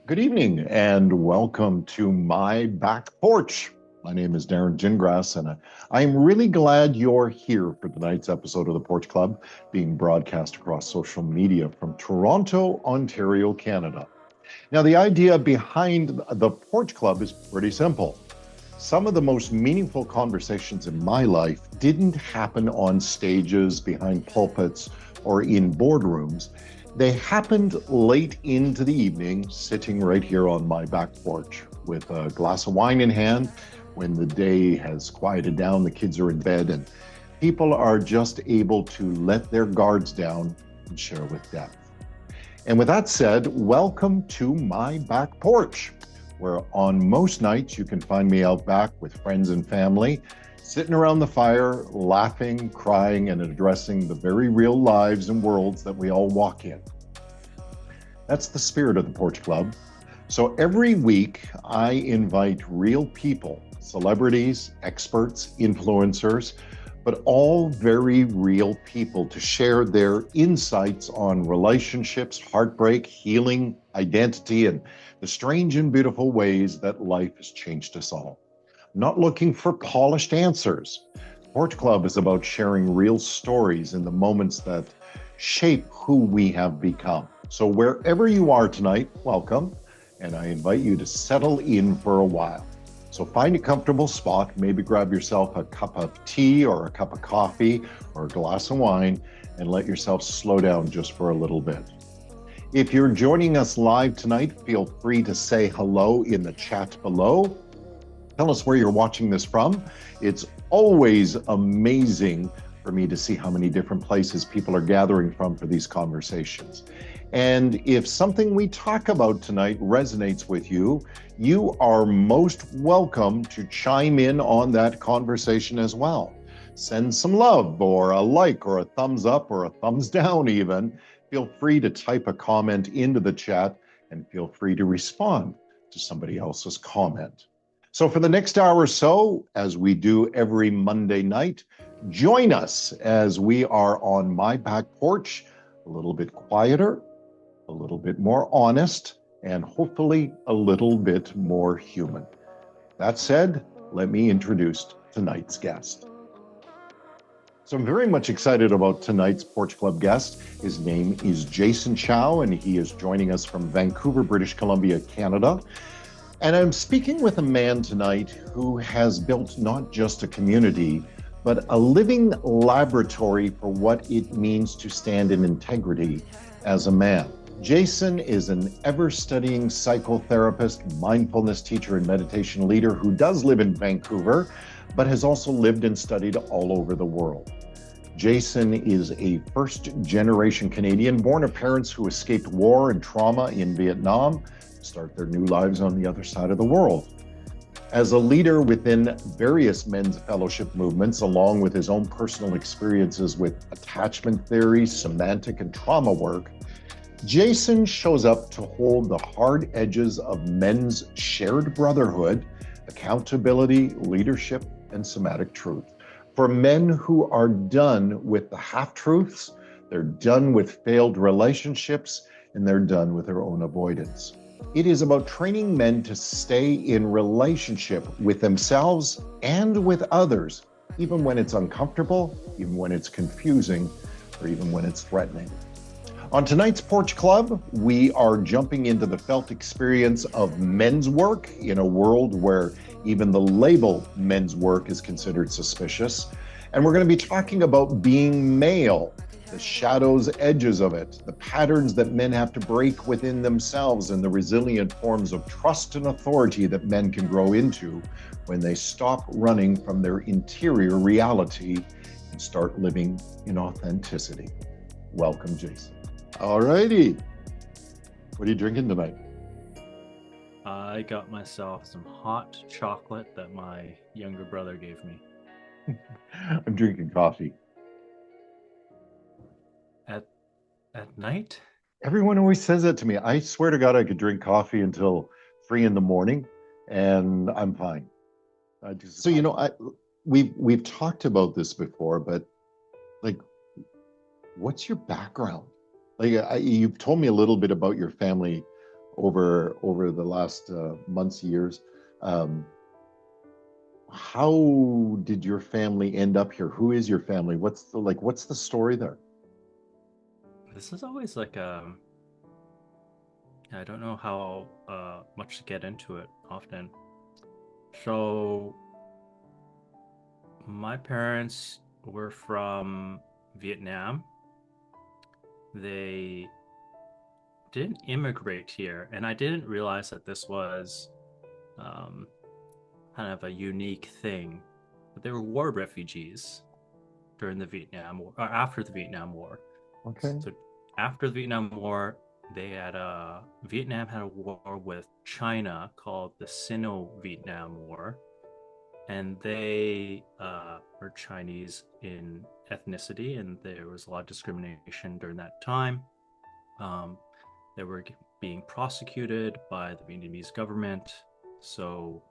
Good evening and welcome to my back porch. My name is Darren Gingras, and I'm really glad you're here for tonight's episode of the Porch Club, being broadcast across social media from Toronto, Ontario, Canada. Now, the idea behind the Porch Club is pretty simple. Some of the most meaningful conversations in my life didn't happen on stages, behind pulpits, or in boardrooms. They happened late into the evening, sitting right here on my back porch with a glass of wine in hand when the day has quieted down, the kids are in bed, and people are just able to let their guards down and share with depth. And with that said, welcome to my back porch, where on most nights you can find me out back with friends and family, sitting around the fire, laughing, crying, and addressing the very real lives and worlds that we all walk in. That's the spirit of the Porch Club. So every week I invite real people, celebrities, experts, influencers, but all very real people to share their insights on relationships, heartbreak, healing, identity, and the strange and beautiful ways that life has changed us all. I'm not looking for polished answers. Porch Club is about sharing real stories in the moments that shape who we have become. So wherever you are tonight, welcome, and I invite you to settle in for a while. So find a comfortable spot, maybe grab yourself a cup of tea or a cup of coffee or a glass of wine, and let yourself slow down just for a little bit. If you're joining us live tonight, feel free to say hello in the chat below. Tell us where you're watching this from. It's always amazing for me to see how many different places people are gathering from for these conversations. And if something we talk about tonight resonates with you, you are most welcome to chime in on that conversation as well. Send some love or a like or a thumbs up or a thumbs down even. Feel free to type a comment into the chat and feel free to respond to somebody else's comment. So for the next hour or so, as we do every Monday night, join us as we are on my back porch, a little bit quieter, a little bit more honest, and hopefully a little bit more human. That said, let me introduce tonight's guest. So I'm very much excited about tonight's Porch Club guest. His name is Jason Chau, and he is joining us from Vancouver, British Columbia, Canada. And I'm speaking with a man tonight who has built not just a community, but a living laboratory for what it means to stand in integrity as a man. Jason is an ever-studying psychotherapist, mindfulness teacher, and meditation leader who does live in Vancouver, but has also lived and studied all over the world. Jason is a first-generation Canadian, born of parents who escaped war and trauma in Vietnam, to start their new lives on the other side of the world. As a leader within various men's fellowship movements, along with his own personal experiences with attachment theory, semantic, and trauma work, Jason shows up to hold the hard edges of men's shared brotherhood, accountability, leadership, and somatic truth. For men who are done with the half-truths, they're done with failed relationships, and they're done with their own avoidance. It is about training men to stay in relationship with themselves and with others, even when it's uncomfortable, even when it's confusing, or even when it's threatening. On tonight's Porch Club, we are jumping into the felt experience of men's work in a world where even the label men's work is considered suspicious. And we're going to be talking about being male, the shadows, edges of it, the patterns that men have to break within themselves, and the resilient forms of trust and authority that men can grow into when they stop running from their interior reality and start living in authenticity. Welcome, Jason. All righty. What are you drinking tonight? I got myself some hot chocolate that my younger brother gave me. I'm drinking coffee. At night? Everyone always says that to me. I swear to God, I could drink coffee until 3 a.m. and I'm fine. We've talked about this before, but like, what's your background? Like, you've told me a little bit about your family over the last months, years. Um, how did your family end up here? Who is your family? What's the story there? This is always like I don't know how much to get into it often. So my parents were from Vietnam. They didn't immigrate here, and I didn't realize that this was um, kind of a unique thing. But they were war refugees during the Vietnam War, or after the Vietnam War. Okay. So after the Vietnam War, Vietnam had a war with China called the Sino-Vietnam War, and they were Chinese in ethnicity, and there was a lot of discrimination during that time. Um, they were being prosecuted by the Vietnamese government. So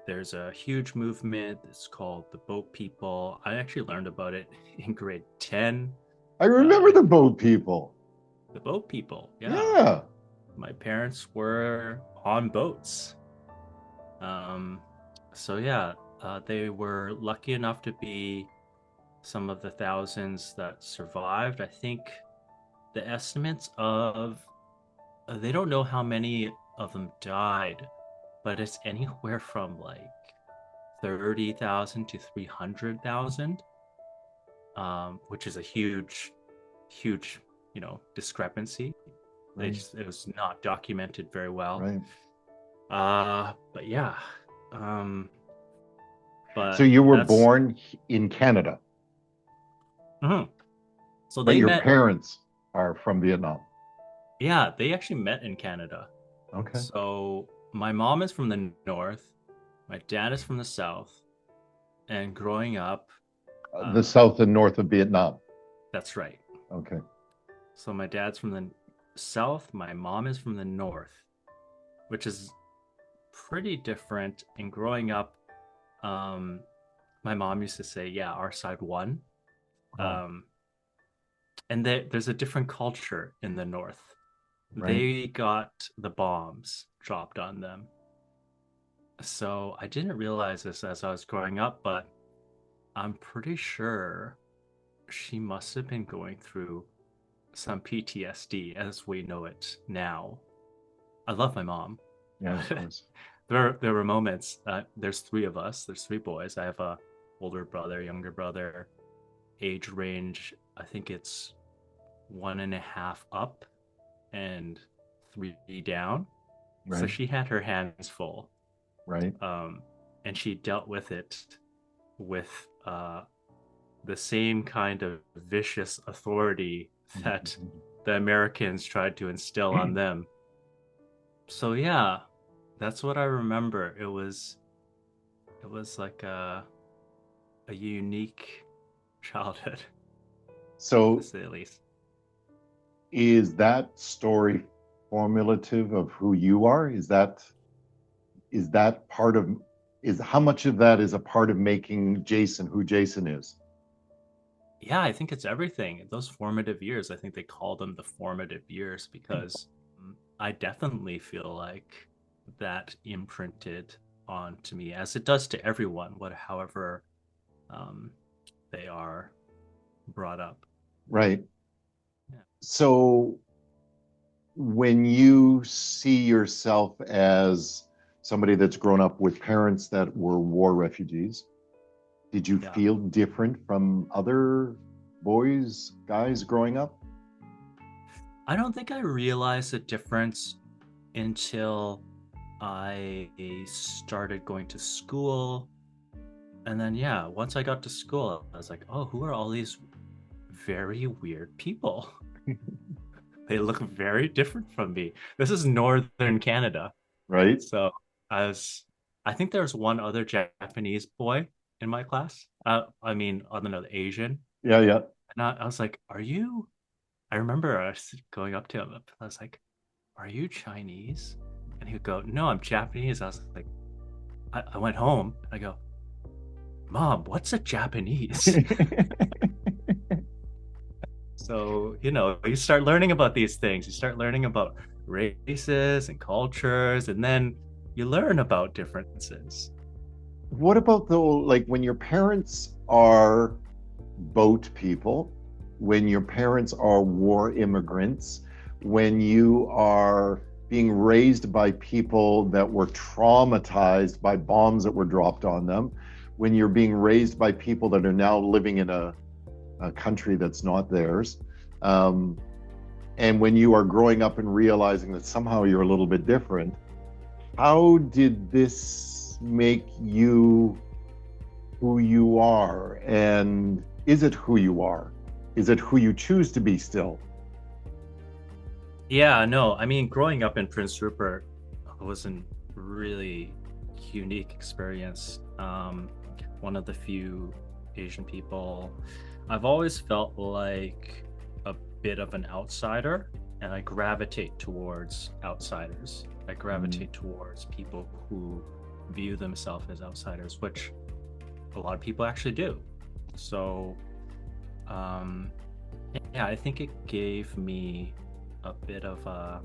there's a huge movement. It's called the Boat People. I actually learned about it in grade 10. I remember the boat people. The Boat People, yeah. Yeah. My parents were on boats. So yeah, they were lucky enough to be some of the thousands that survived. I think the estimates of they don't know how many of them died, but it's anywhere from like 30,000 to 300,000, which is a huge, discrepancy. Right. It was not documented very well. Right. But yeah, So but you were that's born in Canada, mhm. So but they your met. parents are from Vietnam. Yeah, they actually met in Canada. Okay. So my mom is from the north, my dad is from the south, and growing up, The uh, south and north of Vietnam. that's right. Okay. So my dad's from the south, my mom is from the north, which is pretty different. And growing up, um, my mom used to say, "Yeah, our side won." Oh, Um, and there's a different culture in the north. right. They got the bombs dropped on them. So I didn't realize this as I was growing up, but I'm pretty sure she must have been going through some PTSD as we know it now. I love my mom. Yeah, of course. There were moments. There's three of us. There's three boys. I have a older brother, younger brother. Age range, I think it's 1.5 up and 3 down. So Right. she had her hands full, Right. um, and she dealt with it with the same kind of vicious authority that the Americans tried to instill on them. So yeah, that's what I remember. It was like a unique childhood, to So say the least. is that story formulative of who you are? Is that part of is how much of that is a part of making Jason who Jason is? Yeah, I think it's everything. Those formative years, I think they call them the formative years because I definitely feel like that imprinted onto me, as it does to everyone, however um, they are brought up. Right. Yeah. So when you see yourself as somebody that's grown up with parents that were war refugees, did you Yeah. feel different from other boys, guys growing up? I don't think I realized the difference until I started going to school. And then, yeah, once I got to school, I was like, oh, who are all these very weird people? They look very different from me. This is northern Canada. Right? So I was, I think there was one other Japanese boy in my class. I mean, I don't know, the Asian. Yeah, yeah. And I was like, are you, I remember I was going up to him. I was like, are you Chinese? And he would go, no, I'm Japanese. I was like, I went home. I go, Mom, what's a Japanese? So, you start learning about these things. You start learning about races and cultures, and then you learn about differences. What about though, like when your parents are boat people, when your parents are war immigrants, when you are being raised by people that were traumatized by bombs that were dropped on them, when you're being raised by people that are now living in a country that's not theirs, um, and when you are growing up and realizing that somehow you're a little bit different, how did this make you who you are? And is it who you are? Is it who you choose to be still? Yeah, no, I mean, growing up in Prince Rupert was a really unique experience. One of the few Asian people. I've always felt like a bit of an outsider, and I gravitate towards outsiders. I gravitate towards people who view themselves as outsiders, which a lot of people actually do. So, um, yeah, I think it gave me a bit of a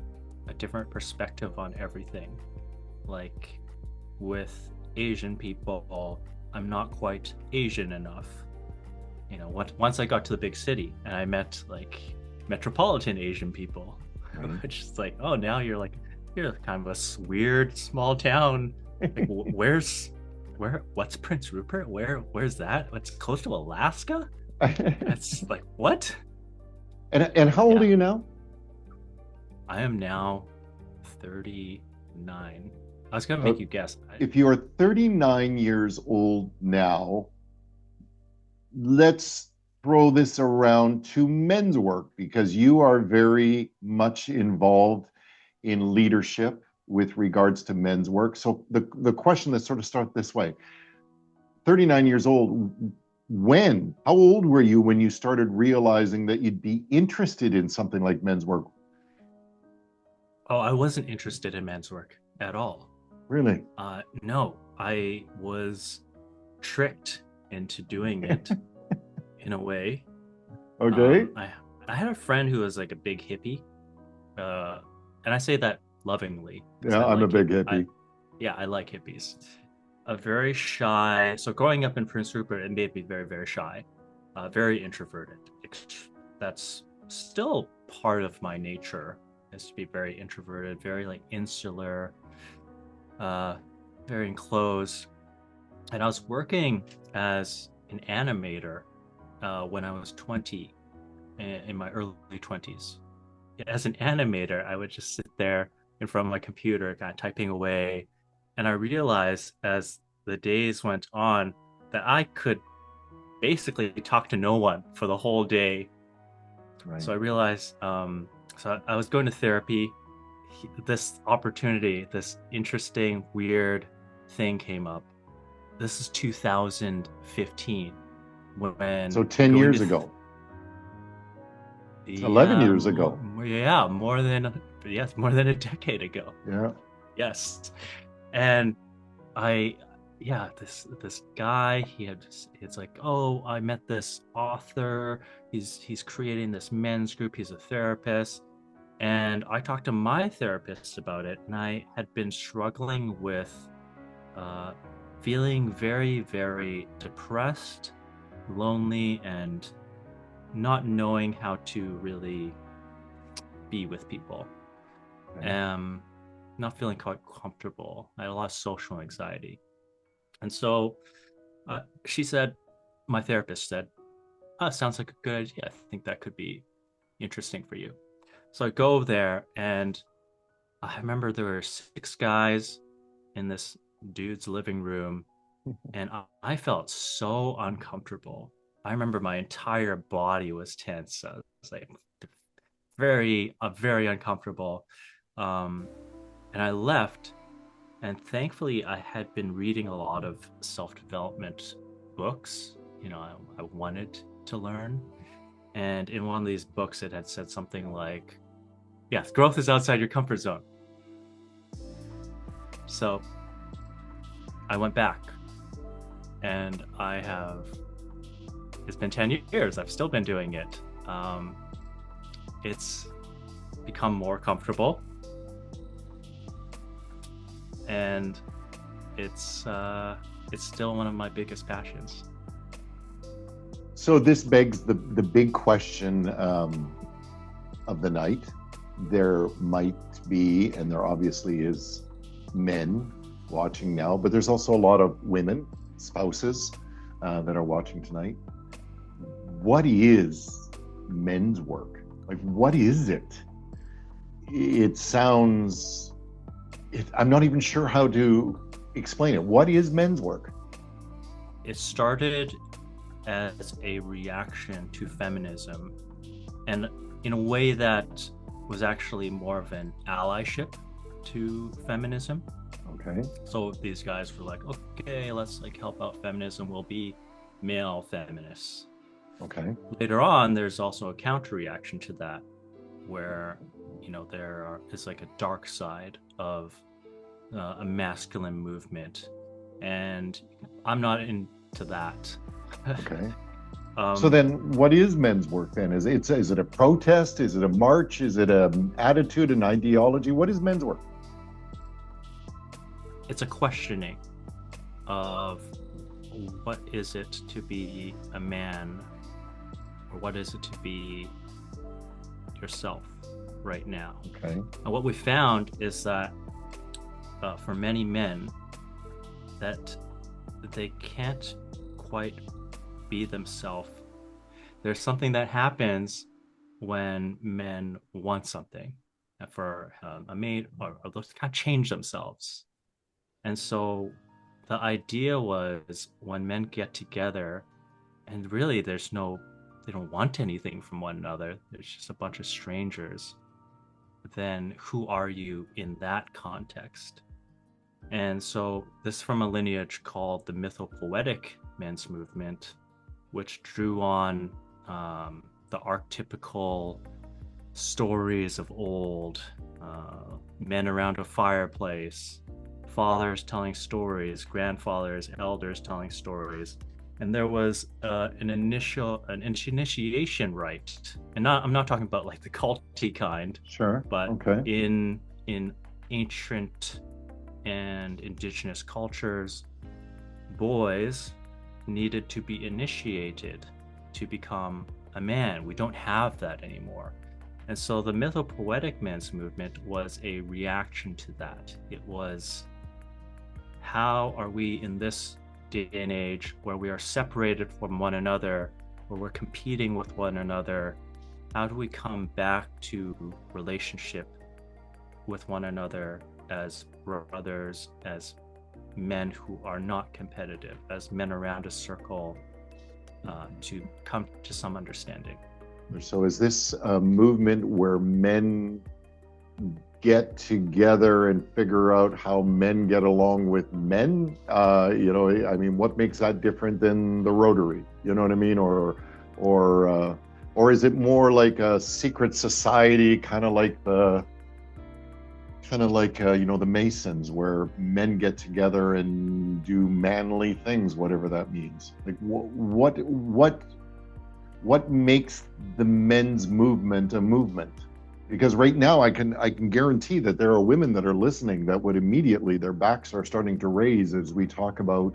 different perspective on everything. Like with Asian people, I'm not quite Asian enough. You know, once I got to the big city and I met like metropolitan Asian people, Right. which is like, oh, now you're kind of a weird small town. Like, what's Prince Rupert? Where's that? What's close to Alaska? That's like, what? And how old Yeah, are you now? I am now 39. I was gonna Uh, make you guess. if you are 39 years old now, let's throw this around to men's work because you are very much involved in leadership with regards to men's work. So the question that sort of starts this way: 39 years old, how old were you when you started realizing that you'd be interested in something like men's work? Oh, I wasn't interested in men's work at all. Really? No, I was tricked into doing it in a way. Okay. I had a friend who was like a big hippie, uh, and I say that lovingly because Yeah, I'm a big hippie. yeah, I like hippies. A very shy. So growing up in Prince Rupert, it made me very, very shy, very introverted. That's still part of my nature, is to be very introverted, very like insular, uh, very enclosed. And I was working as an animator when I was 20, in my early 20s. As an animator, I would just sit there in front of my computer, kind of typing away. And I realized as the days went on that I could basically talk to no one for the whole day. Right. So I realized, so I was going to therapy. This opportunity, this interesting, weird thing came up. This is 2015 So when 10 going years to ago, 11 yeah, years ago. yeah, more than a decade ago. Yeah. Yes. And I yeah, this guy, it's like, oh, I met this author. He's creating this men's group. He's a therapist. And I talked to my therapist about it, and I had been struggling with uh, feeling very, very depressed, lonely, and not knowing how to really be with people. Okay. Not feeling quite comfortable. I had a lot of social anxiety. And so she said, my therapist said, oh, sounds like a good idea. I think that could be interesting for you. So I go there, and I remember there were 6 guys in this dude's living room, and I felt so uncomfortable. I remember my entire body was tense. I was like very uncomfortable. Um, and I left, and thankfully I had been reading a lot of self-development books. You know, I wanted to learn. And in one of these books, it had said something like, yes, growth is outside your comfort zone. So I went back, and it's been 10 years. I've still been doing it. It's become more comfortable. and it's still one of my biggest passions. So this begs the big question of the night. There might be, and there obviously is, men watching now, but there's also a lot of women, spouses, that are watching tonight. What is men's work? Like, what is it? It sounds, I'm not even sure how to explain it. What is men's work? It started as a reaction to feminism, and in a way that was actually more of an allyship to feminism. Okay. So these guys were like, okay, let's like help out feminism. We'll be male feminists. Okay. Later on, there's also a counter reaction to that, where there is like a dark side of a masculine movement, and I'm not into that. Okay. So then, what is men's work then? Is it a protest? Is it a march? Is it an attitude, an ideology? What is men's work? It's a questioning of what is it to be a man, or what is it to be yourself right now. Okay. And what we found is that for many men, that they can't quite be themselves. There's something that happens when men want something for a mate, or they'll kind of change themselves. And so the idea was, when men get together, and really they don't want anything from one another, there's just a bunch of strangers, then who are you in that context? And so this is from a lineage called the mythopoetic men's movement, which drew on the archetypical stories of old, men around a fireplace, fathers telling stories, grandfathers, elders telling stories. And there was an initiation rite, and I'm not talking about like the culty kind, Sure. but okay. in ancient and indigenous cultures, boys needed to be initiated to become a man. We don't have that anymore. And so the mythopoetic men's movement was a reaction to that. It was, how are we in this day and age where we are separated from one another, where we're competing with one another? How do we come back to relationship with one another as brothers, as men who are not competitive, as men around a circle, to come to some understanding? So is this a movement where men get together and figure out how men get along with men? I mean, what makes that different than the Rotary? You know what I mean? Or is it more like a secret society, kind of like the Masons, where men get together and do manly things, whatever that means? Like, what makes the men's movement a movement? Because right now I can guarantee that there are women that are listening that would immediately, their backs are starting to raise as we talk about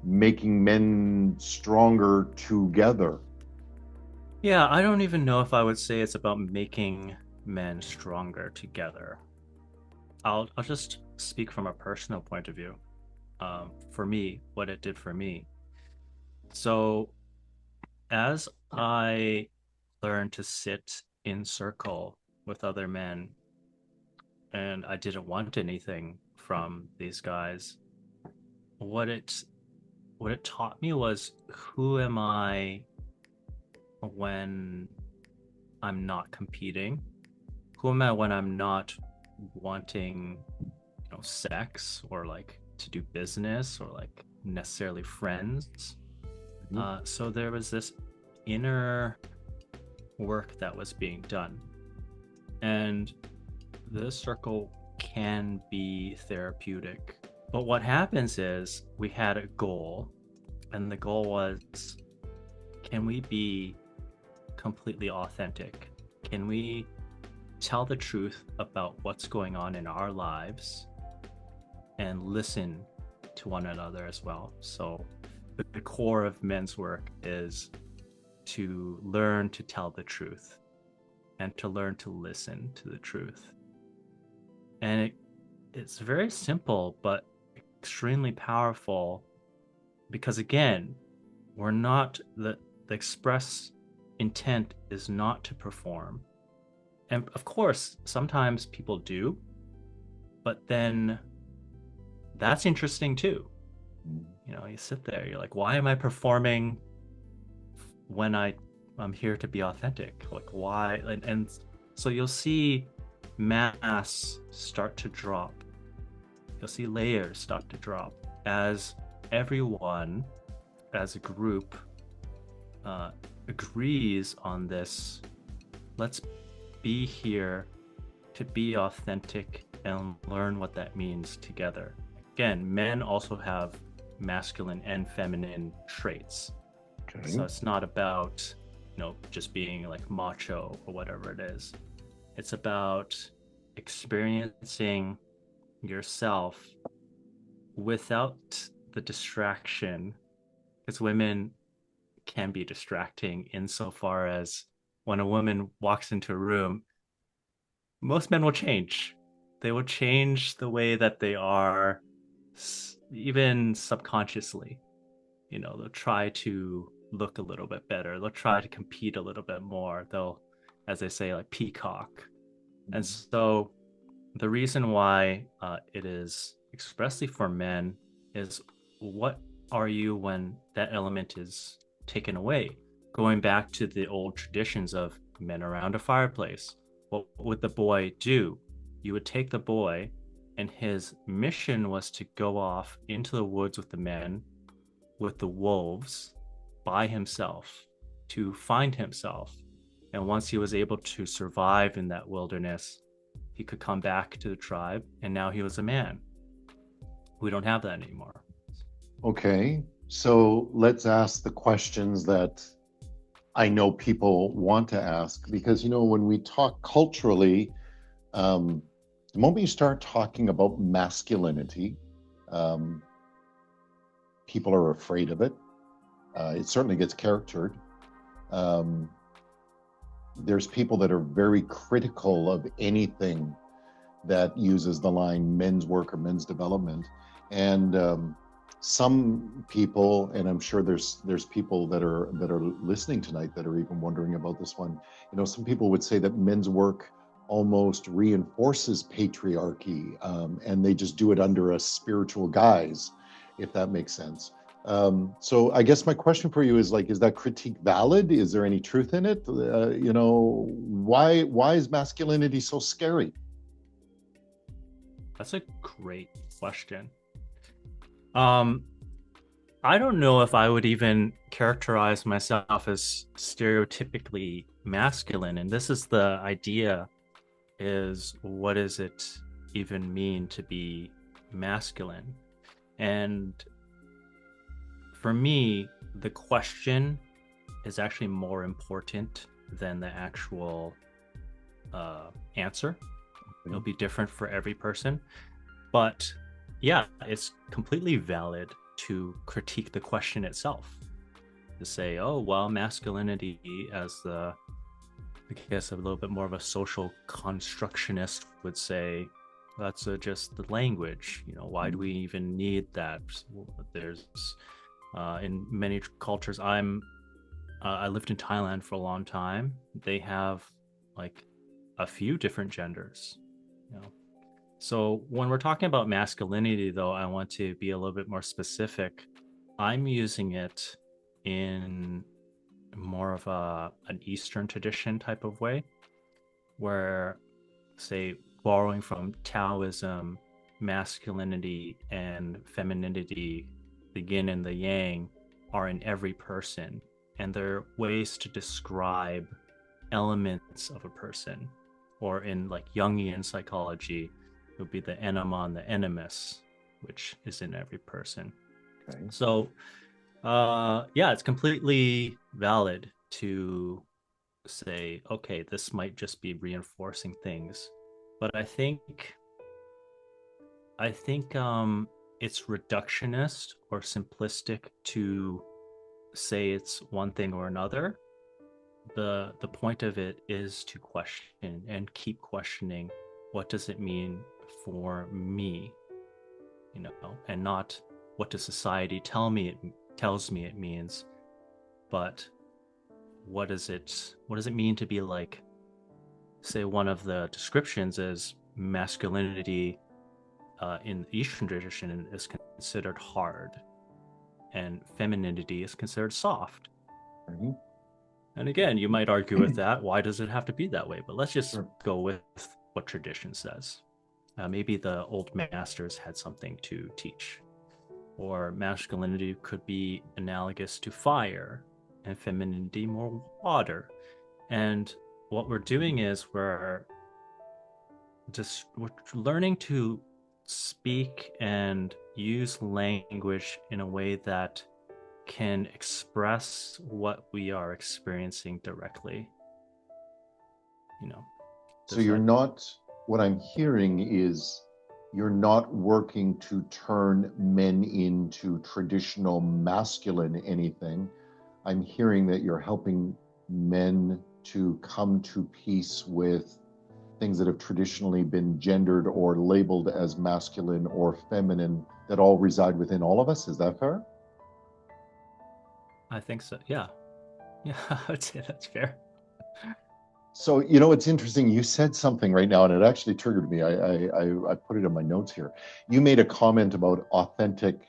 making men stronger together. Yeah, I don't even know if I would say it's about making men stronger together. I'll just speak from a personal point of view. For me, what it did for me. So as I learned to sit in circle with other men, and I didn't want anything from these guys, what it taught me was, who am I when I'm not competing? Who am I when I'm not wanting, sex, or like to do business, or like necessarily friends? So there was this inner work that was being done, and this circle can be therapeutic. But what happens is, we had a goal, and the goal was, can we be completely authentic? Can we tell the truth about what's going on in our lives and listen to one another as well. So the core of men's work is to learn to tell the truth and to learn to listen to the truth. And it's very simple, but extremely powerful because, again, we're not the express intent is not to perform. And of course, sometimes people do, but then that's interesting too. You know, you sit there, you're like, why am I performing when I'm here to be authentic? Like, why? And so you'll see mass start to drop. You'll see layers start to drop as everyone, as a group, agrees on this. Let's be here to be authentic and learn what that means together. Again, men also have masculine and feminine traits. Okay. So it's not about, just being like macho or whatever it is. It's about experiencing yourself without the distraction, because women can be distracting insofar as when a woman walks into a room, most men will change. They will change the way that they are, even subconsciously. They'll try to look a little bit better. They'll try to compete a little bit more. They'll, as they say, like peacock. And so the reason why it is expressly for men is, what are you when that element is taken away? Going back to the old traditions of men around a fireplace, what would the boy do? You would take the boy, and his mission was to go off into the woods with the men, with the wolves, by himself, to find himself. And once he was able to survive in that wilderness, he could come back to the tribe, and now he was a man. We don't have that anymore. Okay, so let's ask the questions that I know people want to ask, because when we talk culturally, the moment you start talking about masculinity, um, people are afraid of it. It certainly gets charactered. Um, there's people that are very critical of anything that uses the line men's work or men's development. And some people, and I'm sure there's people that are listening tonight that are even wondering about this one. Some people would say that men's work almost reinforces patriarchy, and they just do it under a spiritual guise, if that makes sense. So I guess my question for you is is that critique valid? Is there any truth in it? Why is masculinity so scary? That's a great question. I don't know if I would even characterize myself as stereotypically masculine. And this is the idea, is what does it even mean to be masculine? And for me, the question is actually more important than the actual answer. It'll be different for every person. But yeah, it's completely valid to critique the question itself. To say, oh, well, masculinity as I guess a little bit more of a social constructionist would say, that's just the language. Why do we even need that? There's in many cultures. I lived in Thailand for a long time. They have like a few different genders. So when we're talking about masculinity, though, I want to be a little bit more specific. I'm using it in more of an Eastern tradition type of way, where, say, borrowing from Taoism, masculinity and femininity, the yin and the yang, are in every person, and they're ways to describe elements of a person. Or in like Jungian psychology, it would be the enema and the animus, which is in every person. Okay. So yeah, it's completely valid to say, okay, this might just be reinforcing things. But I think I think it's reductionist or simplistic to say it's one thing or another. The point of it is to question and keep questioning, what does it mean for me, and not what does society tells me it means, but what does it mean to be like, say, one of the descriptions is masculinity in the Eastern tradition is considered hard, and femininity is considered soft. Mhm. And again, you might argue with that. Why does it have to be that way? But let's just Sure. go with what tradition says. Maybe the old masters had something to teach. Or masculinity could be analogous to fire, and femininity more water. And what we're doing is we're learning to speak and use language in a way that can express what we are experiencing directly. You know, So does you're that? not, what I'm hearing is you're not working to turn men into traditional masculine anything. I'm hearing that you're helping men to come to peace with things that have traditionally been gendered or labeled as masculine or feminine that all reside within all of us. Is that fair? I think so. Yeah, yeah. I would say that's fair. So, it's interesting. You said something right now, and it actually triggered me. I put it in my notes here. You made a comment about authentic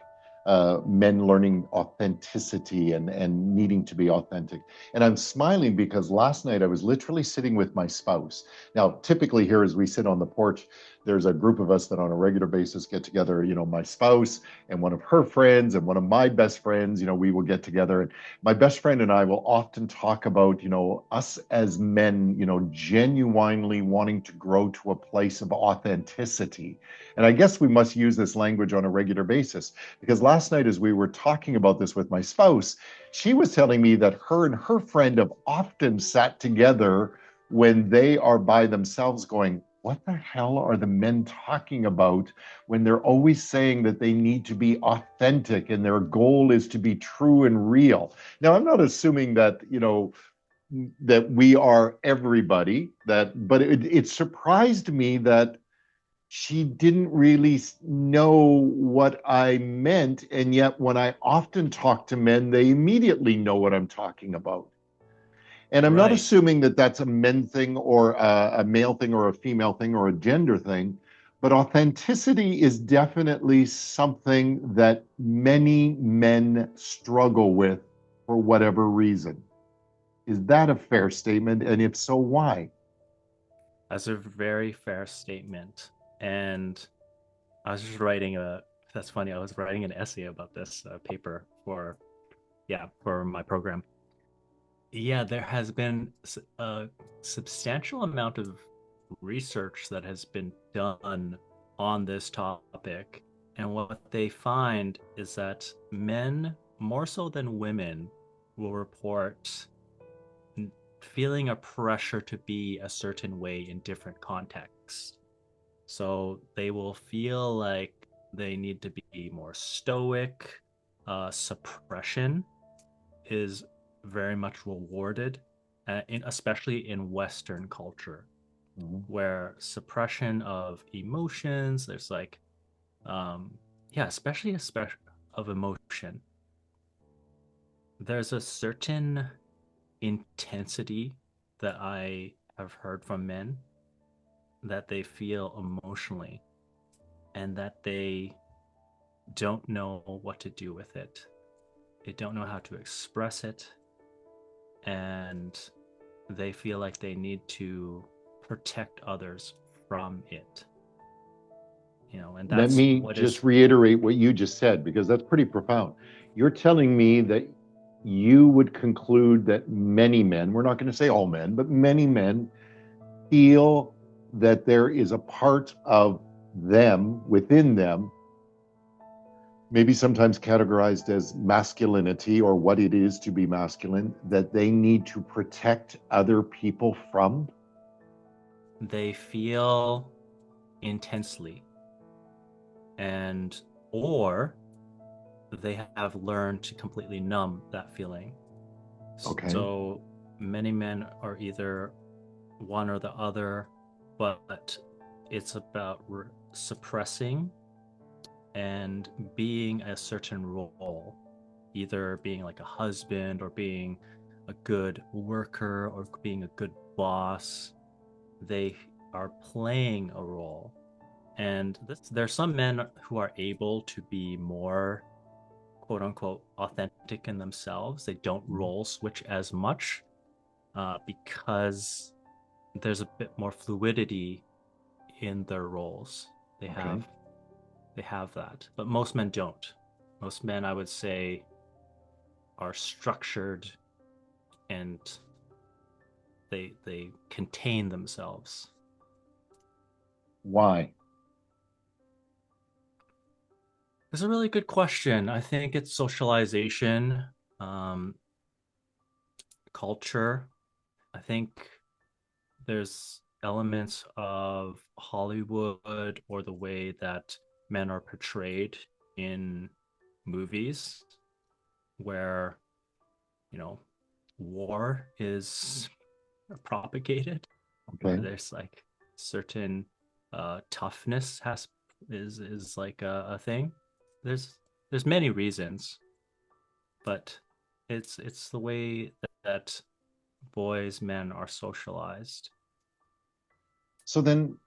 men learning authenticity and needing to be authentic. And I'm smiling because last night I was literally sitting with my spouse. Now, typically here, as we sit on the porch, there's a group of us that on a regular basis get together. My spouse and one of her friends and one of my best friends. We will get together, and my best friend and I will often talk about, us as men, genuinely wanting to grow to a place of authenticity. And I guess we must use this language on a regular basis because last night, as we were talking about this with my spouse, she was telling me that her and her friend have often sat together when they are by themselves going, what the hell are the men talking about when they're always saying that they need to be authentic and their goal is to be true and real? Now, I'm not assuming that, that we are everybody, but it surprised me that she didn't really know what I meant. And yet, when I often talk to men, they immediately know what I'm talking about. And I'm not Right. assuming that that's a men thing or a male thing or a female thing or a gender thing, but authenticity is definitely something that many men struggle with for whatever reason. Is that a fair statement? And if so, why? That's a very fair statement. And I was just writing a. That's funny. I was writing an essay about this paper for my program. Yeah, there has been a substantial amount of research that has been done on this topic. And what they find is that men, more so than women, will report feeling a pressure to be a certain way in different contexts. So they will feel like they need to be more stoic. Suppression is very much rewarded, especially in Western culture, Mhm. where suppression of emotions, there's like, um, yeah, especially of emotion, there's a certain intensity that I have heard from men that they feel emotionally and that they don't know what to do with it. They don't know how to express it, and they feel like they need to protect others from it. And Let that's me what is just reiterate what you just said because that's pretty profound. You're telling me that you would conclude that many men, we're not going to say all men, but many men feel that there is a part of them within them, maybe sometimes categorized as masculinity or what it is to be masculine, that they need to protect other people from. they feel intensely. and or they have learned to completely numb that feeling. Okay. So many men are either one or the other, but it's about suppressing and being a certain role, either being like a husband or being a good worker or being a good boss. They are playing a role. And there's some men who are able to be more quote unquote authentic in themselves. They don't Mhm. role switch as much because there's a bit more fluidity in their roles. They Okay. have they have that, but most men don't. Most men, I would say, are structured and they contain themselves. Why? It's a really good question. I think it's socialization, um, culture. I think there's elements of Hollywood or the way that men are portrayed in movies where, you know, war is propagated, where Okay. there's like certain toughness has is like a thing. There's there's many reasons, but it's the way that boys, men are socialized. So then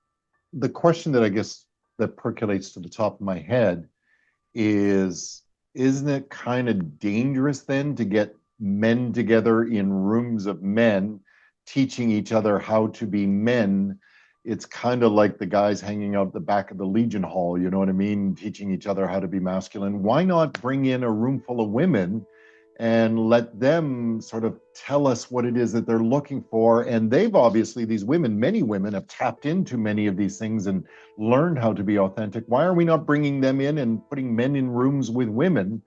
the question that I guess that percolates to the top of my head is, isn't it kind of dangerous then to get men together in rooms of men teaching each other how to be men? It's kind of like the guys hanging out the back of the Legion Hall, you know what I mean, teaching each other how to be masculine. Why not bring in a room full of women and let them sort of tell us what it is that they're looking for? And they've obviously, these women, many women have tapped into many of these things and learned how to be authentic. Why are we not bringing them in and putting men in rooms with women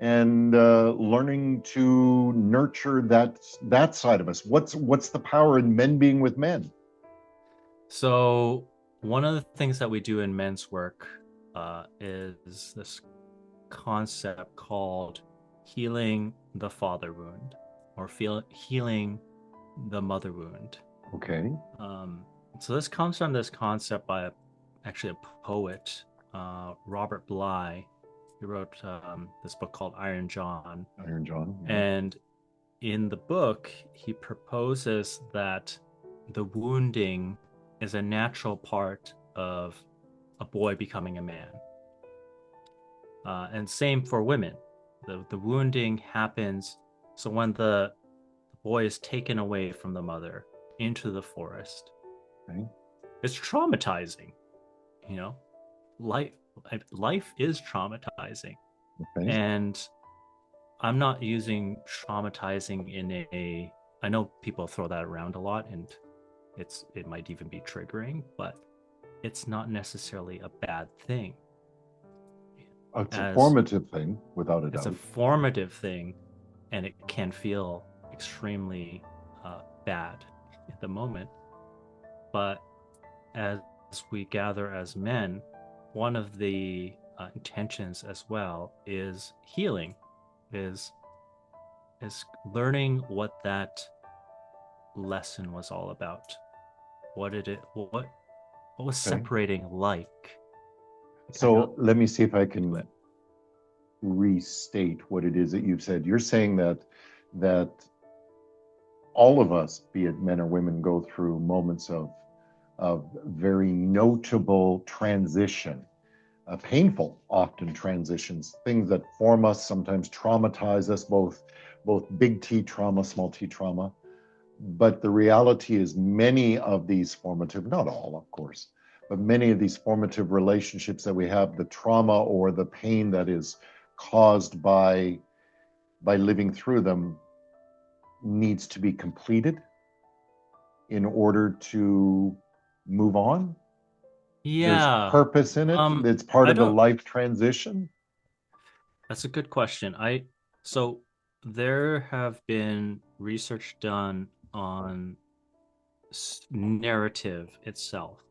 and learning to nurture that side of us? What's the power in men being with men? So one of the things that we do in men's work is this concept called healing the father wound or healing the mother wound. Okay. Um, so this comes from this concept by actually a poet, Robert Bly. He wrote this book called Iron John. Iron John. Yeah. And in the book, he proposes that the wounding is a natural part of a boy becoming a man. And same for women. The wounding happens. So when the boy is taken away from the mother into the forest, Okay. it's traumatizing. You know, life life is traumatizing, Okay. and I'm not using traumatizing in a. I know people throw that around a lot, and it might even be triggering, but it's not necessarily a bad thing. It's a As formative thing, without a it's a doubt. formative thing, and it can feel extremely bad at the moment. But as we gather as men, one of the intentions as well is healing, is is learning what that lesson was all about. What did it? What was Okay. separating like? Kind of So let me see if I into can it. restate what it is that you've said. You're saying that all of us, be it men or women, go through moments of very notable transition, painful often transitions, things that form us, sometimes traumatize us, both big T trauma, small T trauma. But the reality is many of these formative, not all, of course, but many of these formative relationships that we have, the trauma or the pain that is caused by living through them needs to be completed in order to move on. There's Yeah. purpose in it. It's part I of the don't. life transition. That's a good question. So there have been research done on narrative itself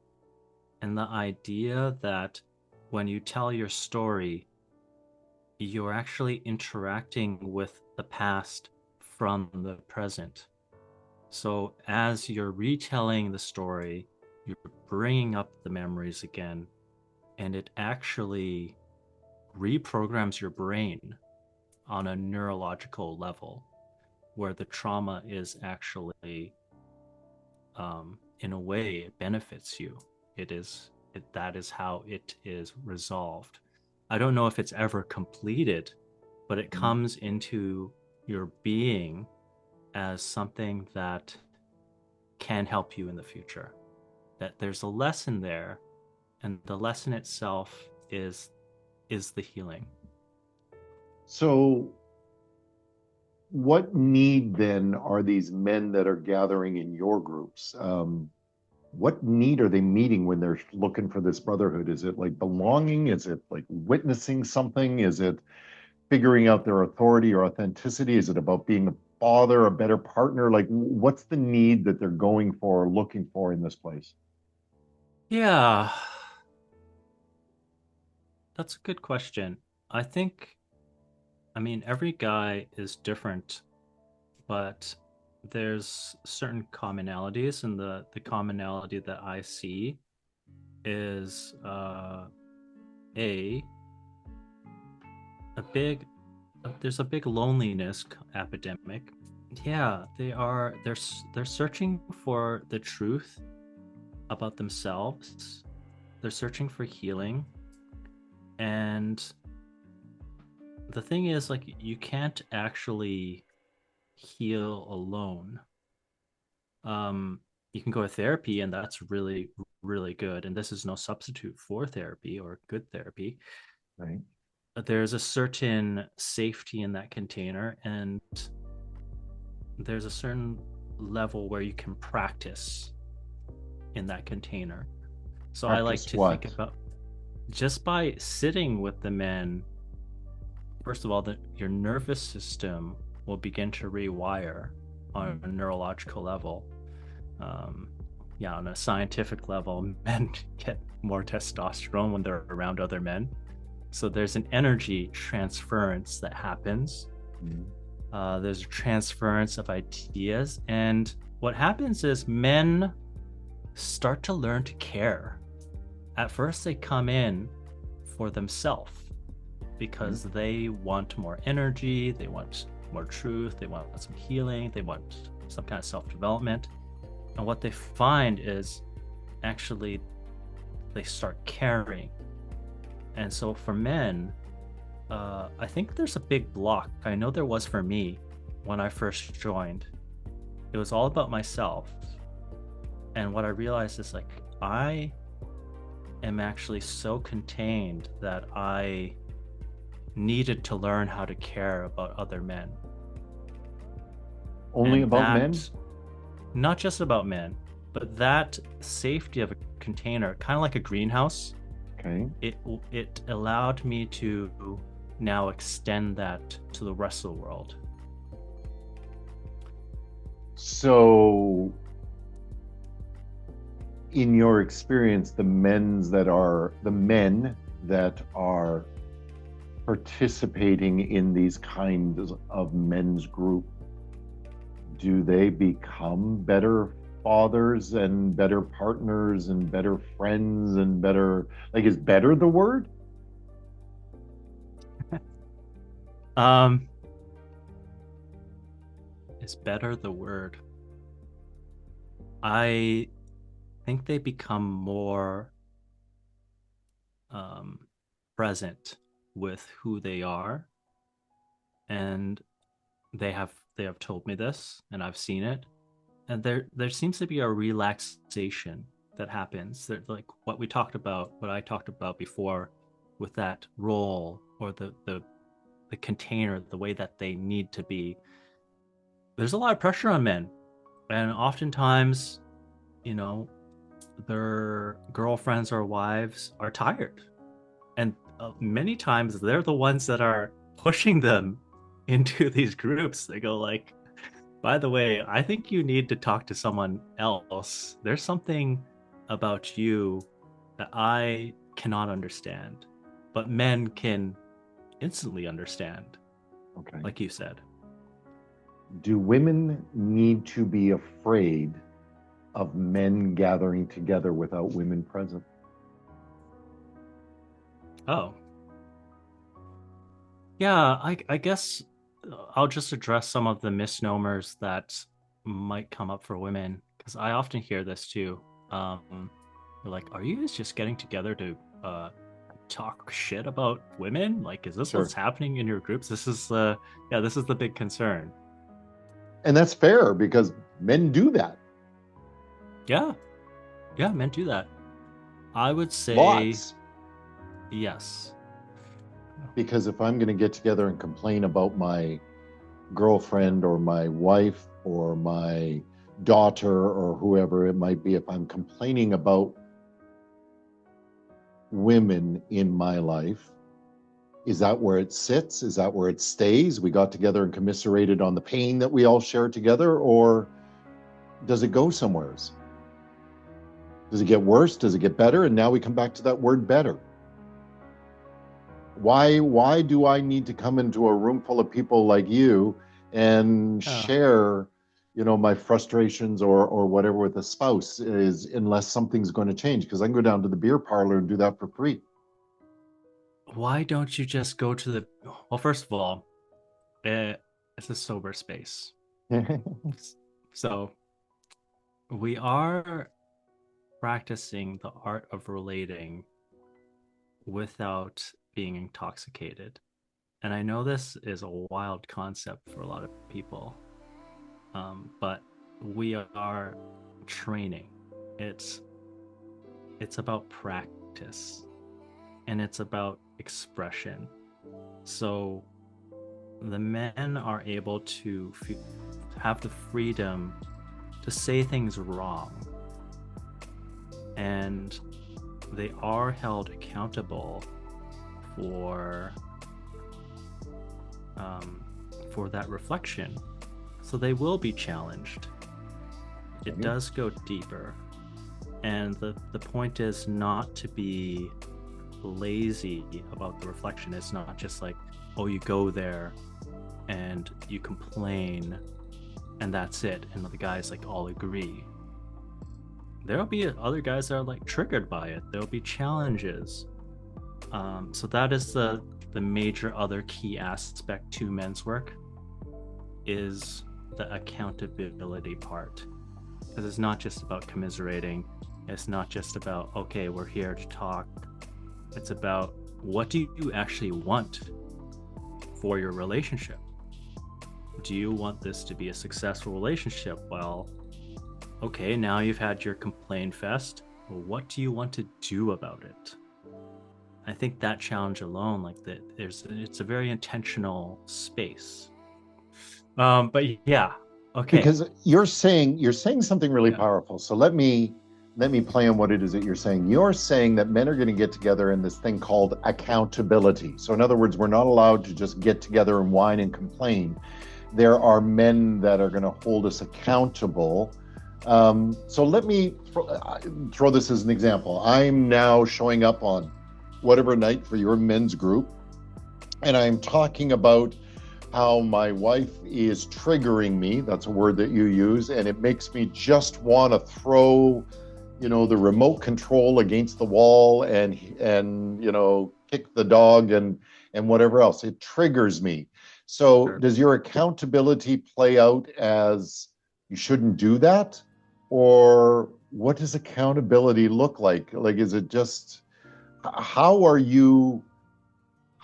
and the idea that when you tell your story, you're actually interacting with the past from the present. So as you're retelling the story, you're bringing up the memories again, and it actually reprograms your brain on a neurological level where the trauma is actually, in a way, it benefits you. That is how it is resolved. I don't know if it's ever completed, but it Mm. comes into your being as something that can help you in the future. That there's a lesson there, and the lesson itself is the healing. So, what need then are these men that are gathering in your groups? What need are they meeting when they're looking for this brotherhood? Is it like belonging? Is it like witnessing something? Is it figuring out their authority or authenticity? Is it about being a father, a better partner? Like, what's the need that they're going for or looking for in this place? Yeah, that's a good question. I think, I mean, every guy is different, but there's certain commonalities, and the commonality that I see is a a big there's a big loneliness epidemic. Yeah, they're searching for the truth about themselves. They're searching for healing, and the thing is, like, you can't actually heal alone. um you can go to therapy, and that's really, really good, and this is no substitute for therapy or good therapy. Right. But there's a certain safety in that container, and there's a certain level where you can practice in that container. So I like Practice to think what? about, just by sitting with the men, first of all, that your nervous system will begin to rewire on a neurological level. um, yeah, on a scientific level, men get more testosterone when they're around other men. So there's an energy transference that happens. Mm. There's a transference of ideas. And what happens is men start to learn to care. At first, they come in for themselves Mm. because they want more energy, they want more truth, they want some healing, they want some kind of self development. And what they find is actually they start caring. And so for men, I think there's a big block. I know there was for me when I first joined. It was all about myself. And what I realized is, like, I am actually so contained that I needed to learn how to care about other men. Only And about men? that, not just about men, but that safety of a container, kind of like a greenhouse, Okay. it it allowed me to now extend that to the rest of the world. So, in your experience, the men that are participating in these kinds of men's group, do they become better fathers and better partners and better friends and better, like, is better the word? Um, is better the word? I think they become more um, present with who they are, and they have told me this, and I've seen it. And there seems to be a relaxation that happens. That, like, what I talked about before, with that role, or the container, the way that they need to be. There's a lot of pressure on men, and oftentimes, you know, their girlfriends or wives are tired, and many times they're the ones that are pushing them into these groups. They go like, by the way, I think you need to talk to someone else. There's something about you that I cannot understand, but men can instantly understand, Okay. like you said. Do women need to be afraid of men gathering together without women present? Oh, yeah, I guess I'll just address some of the misnomers that might come up for women because I often hear this too. They're like, "Are you guys just getting together to talk shit about women? Like, is this Sure. what's happening in your groups? This is yeah, this is the big concern." And that's fair because men do that. Yeah, yeah, men do that. I would say Lots. yes. Because if I'm going to get together and complain about my girlfriend or my wife or my daughter or whoever it might be, if I'm complaining about women in my life, is that where it sits? Is that where it stays? We got together and commiserated on the pain that we all share together, or does it go somewheres? Does it get worse? Does it get better? And now we come back to that word better. Why do I need to come into a room full of people like you and Yeah. share, my frustrations or whatever with a spouse is unless something's going to change? Because I can go down to the beer parlor and do that for free. Why don't you just go to the? Well, first of all, it's a sober space, so we are practicing the art of relating without being intoxicated. And I know this is a wild concept for a lot of people, but we are training. It's it's about practice and it's about expression. So the men are able to have the freedom to say things wrong, and they are held accountable for that reflection. So they will be challenged. It does go deeper. And the point is not to be lazy about the reflection. It's not just like, oh, you go there and you complain and that's it. And the guys like all agree. There'll be other guys that are like triggered by it. There'll be challenges. So that is the major other key aspect to men's work is the accountability part. Because it's not just about commiserating. It's not just about, okay, we're here to talk. It's about what do you actually want for your relationship? Do you want this to be a successful relationship? Well, okay, now you've had your complaint fest. Well, what do you want to do about it? I think that challenge alone, like that, it's a very intentional space. But yeah, okay. Because you're saying something really powerful. So let me play on what it is that you're saying. You're saying that men are going to get together in this thing called accountability. So in other words, we're not allowed to just get together and whine and complain. There are men that are going to hold us accountable. So let me throw this as an example. I'm now showing up on whatever night for your men's group, and I'm talking about how my wife is triggering me. That's a word that you use, and it makes me just want to throw, the remote control against the wall and kick the dog and whatever else. It triggers me. So Sure. does your accountability play out as you shouldn't do that? Or what does accountability look like? Like, is it just, how are you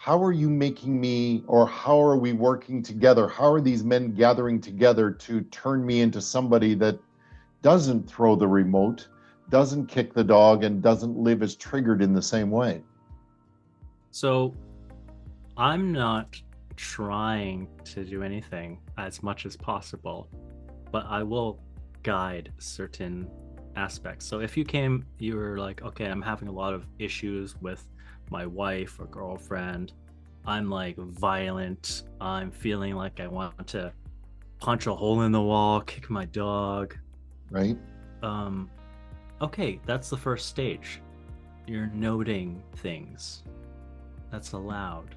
making me, or how are we working together? How are these men gathering together to turn me into somebody that doesn't throw the remote, doesn't kick the dog, and doesn't live as triggered in the same way? So I'm not trying to do anything as much as possible, but I will guide certain aspects. So if you were like, okay, I'm having a lot of issues with my wife or girlfriend, I'm like violent, I'm feeling like I want to punch a hole in the wall, kick my dog, Right? okay, that's the first stage. you're noting things. That's allowed.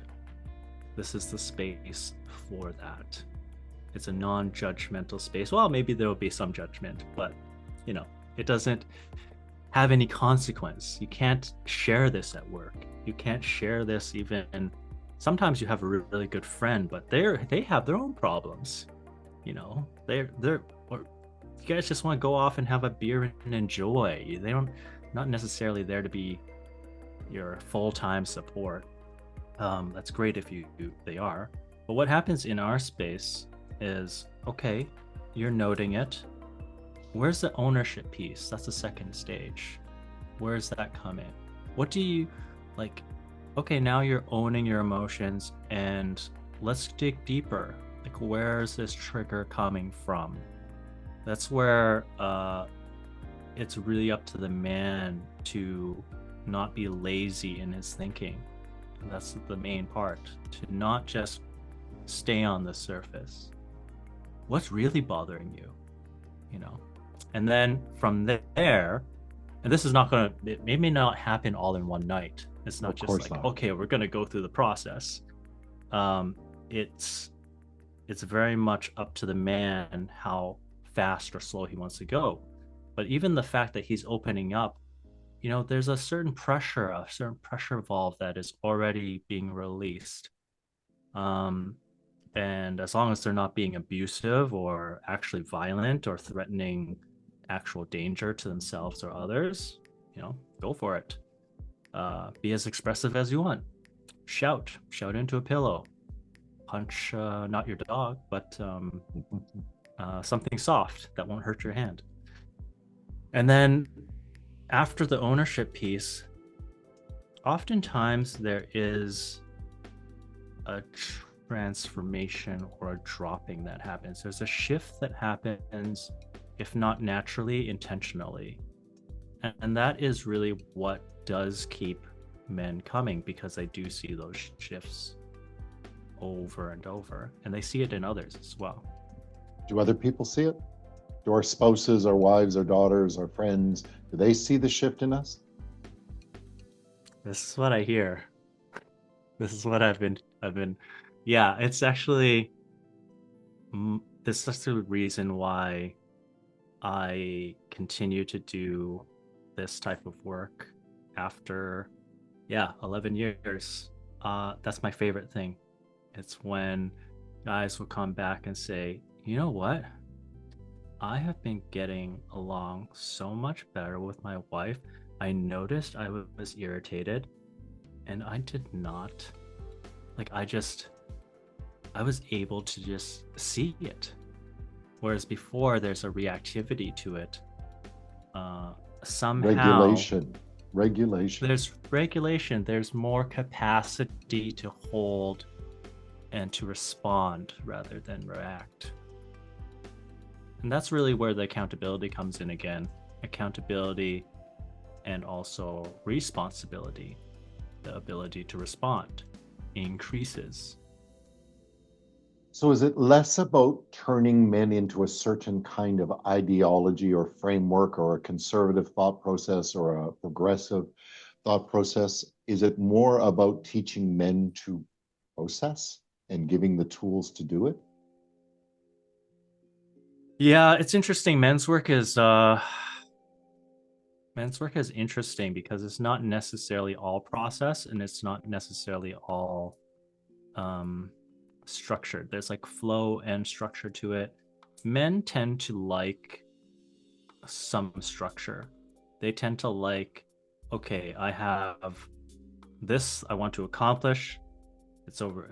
This is the space for that. It's a non-judgmental space. Well, maybe there will be some judgment, but it doesn't have any consequence. You can't share this at work. You can't share this even. Sometimes you have a really good friend, but they have their own problems. They're or you guys just want to go off and have a beer and enjoy. They don't not necessarily there to be your full-time support. That's great if they are. But what happens in our space is, okay, you're noting it. Where's the ownership piece? That's the second stage. Where's that come in? What do you like? Okay, now you're owning your emotions, and let's dig deeper. Like, where's this trigger coming from? That's where it's really up to the man to not be lazy in his thinking. And that's the main part, to not just stay on the surface. What's really bothering you? And then from there, and this is not going to, it may not happen all in one night. It's not just like, okay, we're going to go through the process. It's very much up to the man how fast or slow he wants to go. But even the fact that he's opening up, there's a certain pressure valve that is already being released. And as long as they're not being abusive or actually violent or threatening actual danger to themselves or others, go for it. Be as expressive as you want. Shout into a pillow. Punch, not your dog, but something soft that won't hurt your hand. And then after the ownership piece, oftentimes there is a transformation or a dropping that happens. There's a shift that happens, if not naturally, intentionally. And that is really what does keep men coming, because they do see those shifts over and over, and they see it in others as well. Do other people see it? Do our spouses, our wives, our daughters, our friends, do they see the shift in us? This is what I hear. This is what I've been yeah, it's actually this is the reason why I continue to do this type of work after 11 years. That's my favorite thing. It's when guys will come back and say, you know what, I have been getting along so much better with my wife. I noticed I was irritated, and I did not, I was able to just see it. Whereas before, there's a reactivity to it. Somehow regulation. There's regulation. There's more capacity to hold and to respond rather than react. And that's really where the accountability comes in again. Accountability and also responsibility. The ability to respond increases. So is it less about turning men into a certain kind of ideology or framework, or a conservative thought process or a progressive thought process? Is it more about teaching men to process and giving the tools to do it? Yeah, it's interesting. Men's work is interesting because it's not necessarily all process, and it's not necessarily all structured. There's like flow and structure to it. Men tend to like some structure. They tend to like, okay, I have this I want to accomplish. It's over.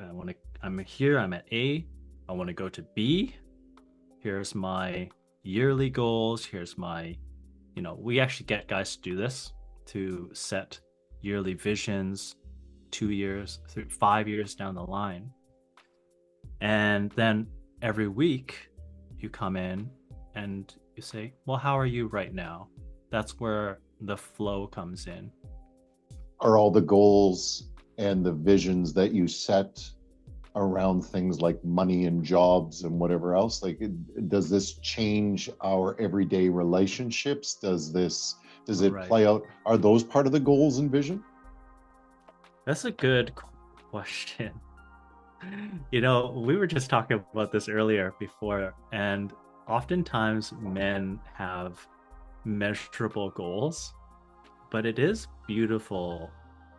I'm here, I'm at A. I want to go to B. Here's my yearly goals. Here's my, we actually get guys to do this, to set yearly visions 2 years, 5 years down the line. And then every week you come in and you say, well, how are you right now? That's where the flow comes in. Are all the goals and the visions that you set around things like money and jobs and whatever else, does this change our everyday relationships? Does this Does it Right. play out? Are those part of the goals and vision? That's a good question. You know, we were just talking about this earlier before, and oftentimes men have measurable goals, but it is beautiful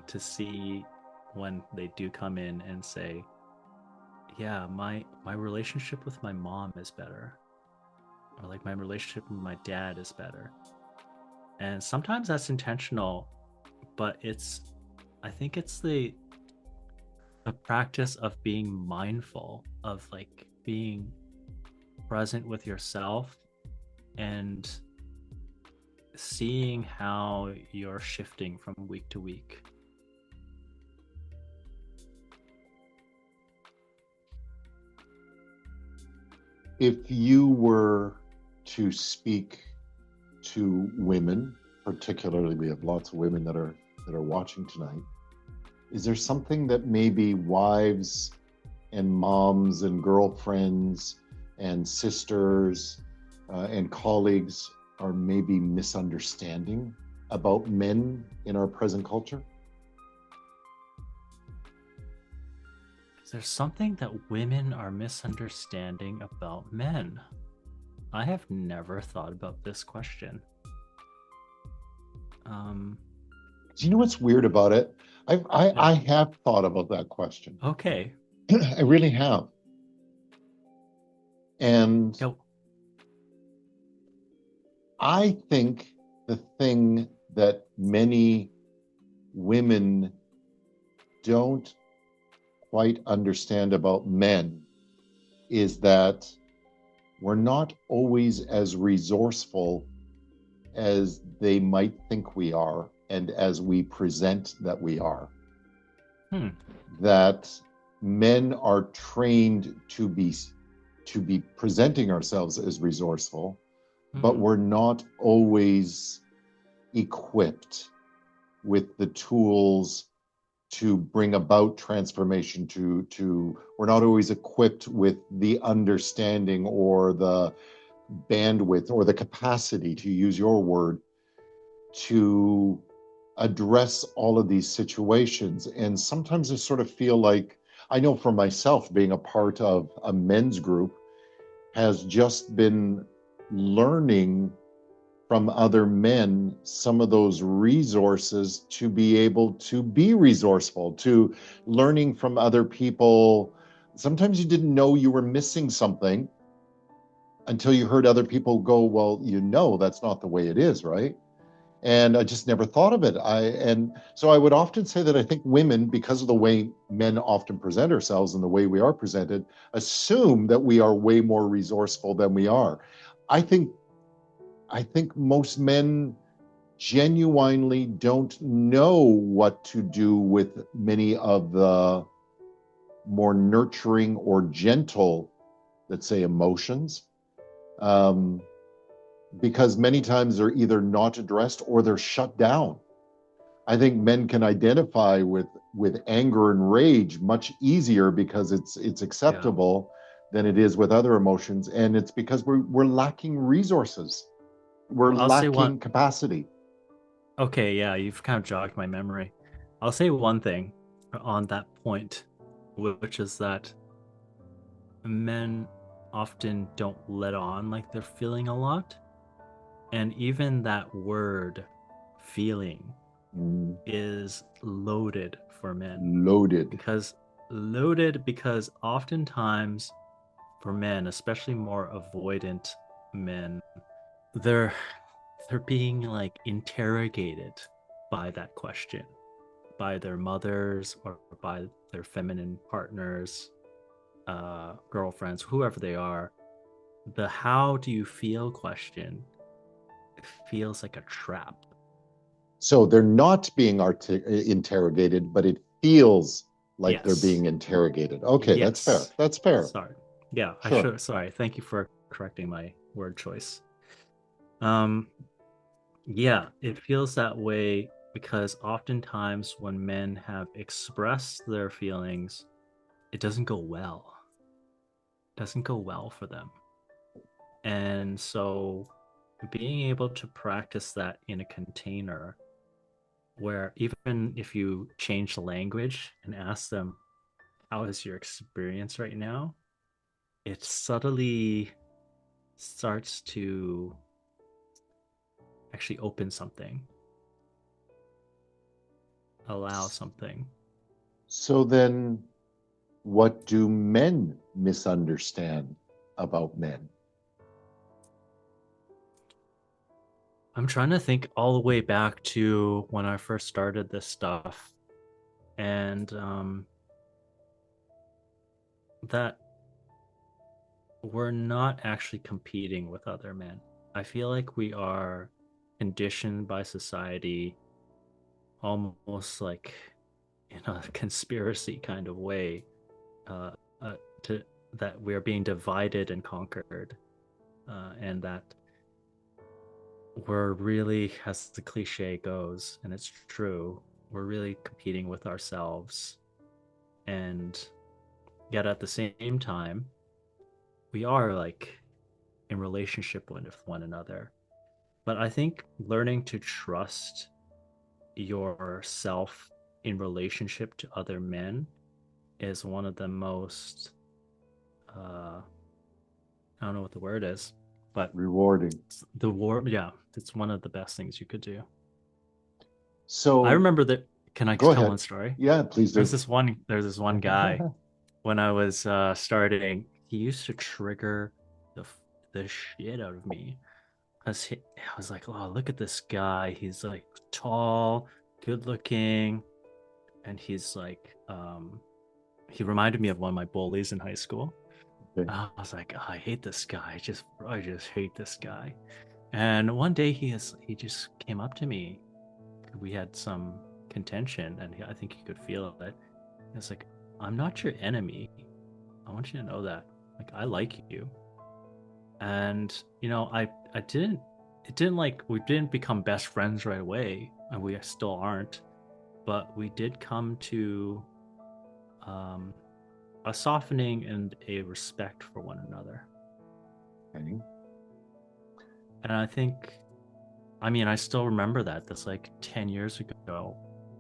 to see when they do come in and say, yeah, my relationship with my mom is better, or like my relationship with my dad is better. And sometimes that's intentional, but I think it's the practice of being mindful of like being present with yourself and seeing how you're shifting from week to week. If you were to speak to women, particularly we have lots of women that are watching tonight, is there something that maybe wives and moms and girlfriends and sisters and colleagues are maybe misunderstanding about men in our present culture? There's something that women are misunderstanding about men. I have never thought about this question. Do you know what's weird about it? Yeah. I have thought about that question. Okay. I really have. And Yo. I think the thing that many women don't quite understand about men is that we're not always as resourceful as they might think we are and as we present that we are. That men are trained to be presenting ourselves as resourceful, but we're not always equipped with the tools to bring about transformation, to we're not always equipped with the understanding or the bandwidth or the capacity, to use your word, to address all of these situations. And sometimes I sort of feel like, I know for myself, being a part of a men's group has just been learning from other men some of those resources to be able to be resourceful, to learning from other people. Sometimes you didn't know you were missing something until you heard other people go, well, you know, that's not the way it is, right? And I just never thought of it. And so I would often say that I think women, because of the way men often present ourselves and the way we are presented, assume that we are way more resourceful than we are. I think most men genuinely don't know what to do with many of the more nurturing or gentle, let's say, emotions, because many times they're either not addressed or they're shut down. I think men can identify with anger and rage much easier because it's acceptable than it is with other emotions, and it's because we're lacking resources. We're I'll say one. lacking capacity. Okay, yeah, you've kind of jogged my memory. I'll say one thing on that point, which is that men often don't let on like they're feeling a lot. And even that word, feeling, is loaded for men. Loaded. Because oftentimes for men, especially more avoidant men, they're being like interrogated by that question, by their mothers or by their feminine partners, girlfriends, whoever they are. The how do you feel question feels like a trap. So they're not being interrogated, but it feels like they're Yes. being interrogated. Okay, that's fair. Yes. That's fair. Sorry. Yeah, I Sure. should. Sorry. Thank you for correcting my word choice. Yeah, it feels that way because oftentimes when men have expressed their feelings, it doesn't go well. It doesn't go well for them. And so being able to practice that in a container where even if you change the language and ask them, how is your experience right now? It subtly starts to actually open something, allow something. So then, what do men misunderstand about men? I'm trying to think all the way back to when I first started this stuff, and that we're not actually competing with other men. I feel like we are conditioned by society almost like in a conspiracy kind of way, uh, to that we're being divided and conquered, and that we're really, as the cliche goes, and it's true, we're really competing with ourselves. And yet at the same time, we are like in relationship with one another. But I think learning to trust yourself in relationship to other men is one of the most, uh, I don't know what the word is, but Rewarding. yeah, it's one of the best things you could do. I So remember that. Can I go tell ahead. one story? Yeah, please do. There's this one guy when I was starting. He used to trigger the the shit out of me because I was like, oh, look at this guy. He's like tall, good looking, and he's like, he reminded me of one of my bullies in high school. Okay. I was like, oh, I hate this guy. I just hate this guy. And one day he just came up to me. We had some contention, and I think he could feel it. It's like, I'm not your enemy. I want you to know that. Like, I like you. And I didn't. It didn't like we didn't become best friends right away, and we still aren't. But we did come to um, a softening and a respect for one another. Okay. And I think, I mean, I still remember that. That's like 10 years ago.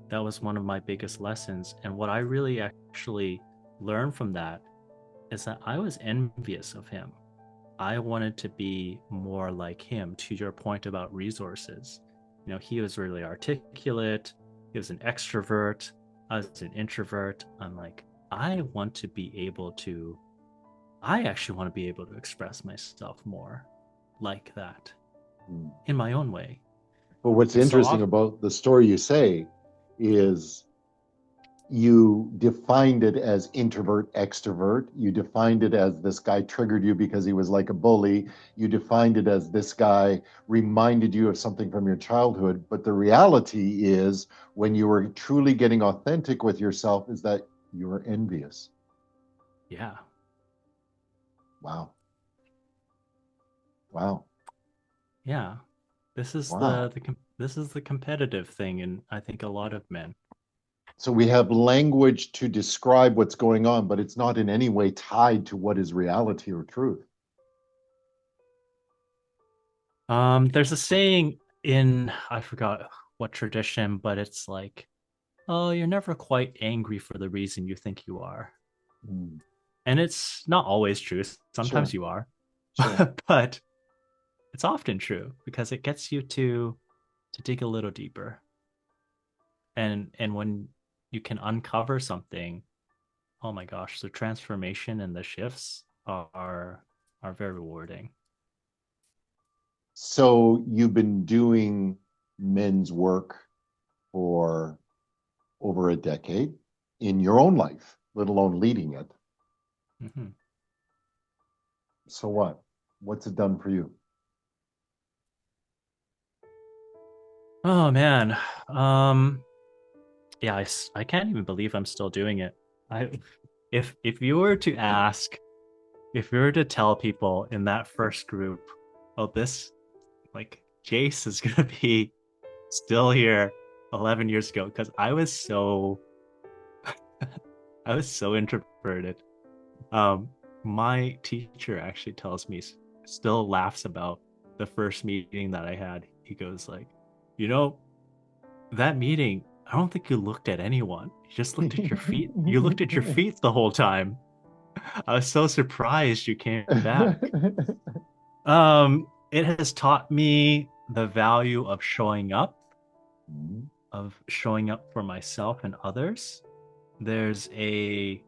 That was one of my biggest lessons. And what I really actually learned from that is that I was envious of him. I wanted to be more like him, to your point about resources. He was really articulate, he was an extrovert, I was an introvert. I'm like, I want to be able to, I actually want to be able to express myself more like that Hmm. in my own way. But what's And so interesting off, about the story you say is you defined it as introvert, extrovert. You defined it as this guy triggered you because he was like a bully. You defined it as this guy reminded you of something from your childhood. But the reality is, when you were truly getting authentic with yourself, is that you were envious. yeah, Wow. Wow. yeah. This is Wow. this is the competitive thing, and I think a lot of men. So we have language to describe what's going on, but it's not in any way tied to what is reality or truth. There's a saying in, I forgot what tradition, but it's like, oh, you're never quite angry for the reason you think you are. Mm, And it's not always true. Sometimes sure, you are, sure. but it's often true because it gets you to dig a little deeper. And when you can uncover something, oh my gosh, the transformation and the shifts are very rewarding. So you've been doing men's work for over a decade in your own life, let alone leading it. Hmm. So what? What's it done for you? Oh man. Um yeah, I can't even believe I'm still doing it. I if you were to ask, if you were to tell people in that first group, oh, this, like, Jace is gonna be still here 11 years ago, because I was so introverted. Um, my teacher actually tells me, still laughs about the first meeting that I had, he goes like, you know, that meeting, I don't think you looked at anyone. You just looked at your feet. You looked at your feet the whole time. I was so surprised you came back. It has taught me the value of showing up for myself and others. There's a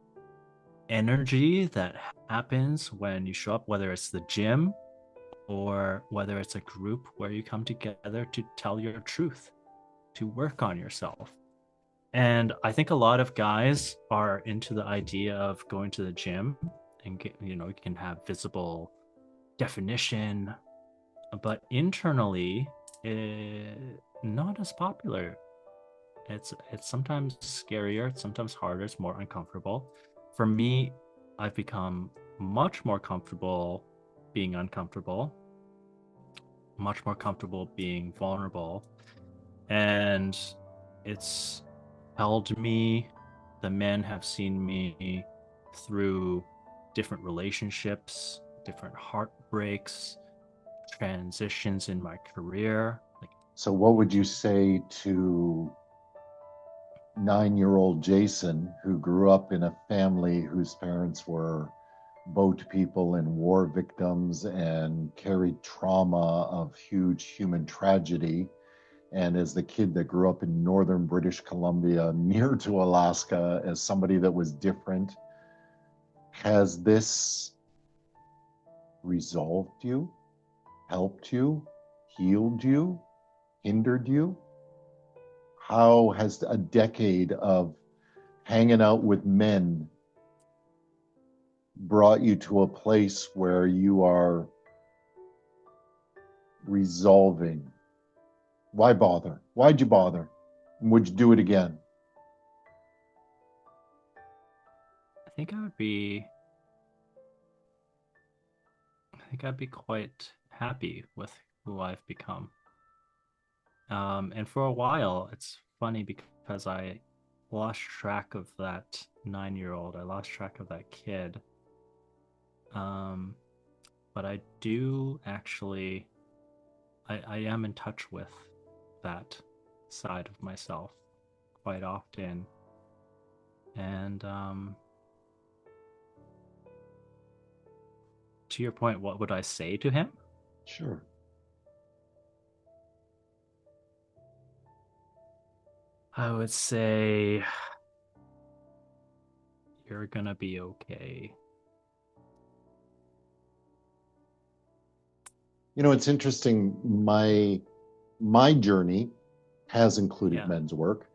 energy that happens when you show up, whether it's the gym or whether it's a group where you come together to tell your truth, to work on yourself. And I think a lot of guys are into the idea of going to the gym and get, you can have visible definition, but internally, not as popular. It's sometimes scarier, it's sometimes harder, it's more uncomfortable. For me, I've become much more comfortable being uncomfortable, much more comfortable being vulnerable, and it's held me. The men have seen me through different relationships, different heartbreaks, transitions in my career. So, what would you say to 9-year-old Jason, who grew up in a family whose parents were boat people and war victims and carried trauma of huge human tragedy? And as the kid that grew up in northern British Columbia, near to Alaska, as somebody that was different, has this resolved you, helped you, healed you, hindered you? How has a decade of hanging out with men brought you to a place where you are resolving? Why bother? Why'd you bother? Would you do it again? I think I'd be quite happy with who I've become. And for a while, it's funny because I lost track of that 9-year-old. I lost track of that kid. But I do actually, I am in touch with that side of myself quite often. And to your point, what would I say to him? Sure. I would say, you're gonna be okay. You know, it's interesting. My journey has included Yeah. men's work.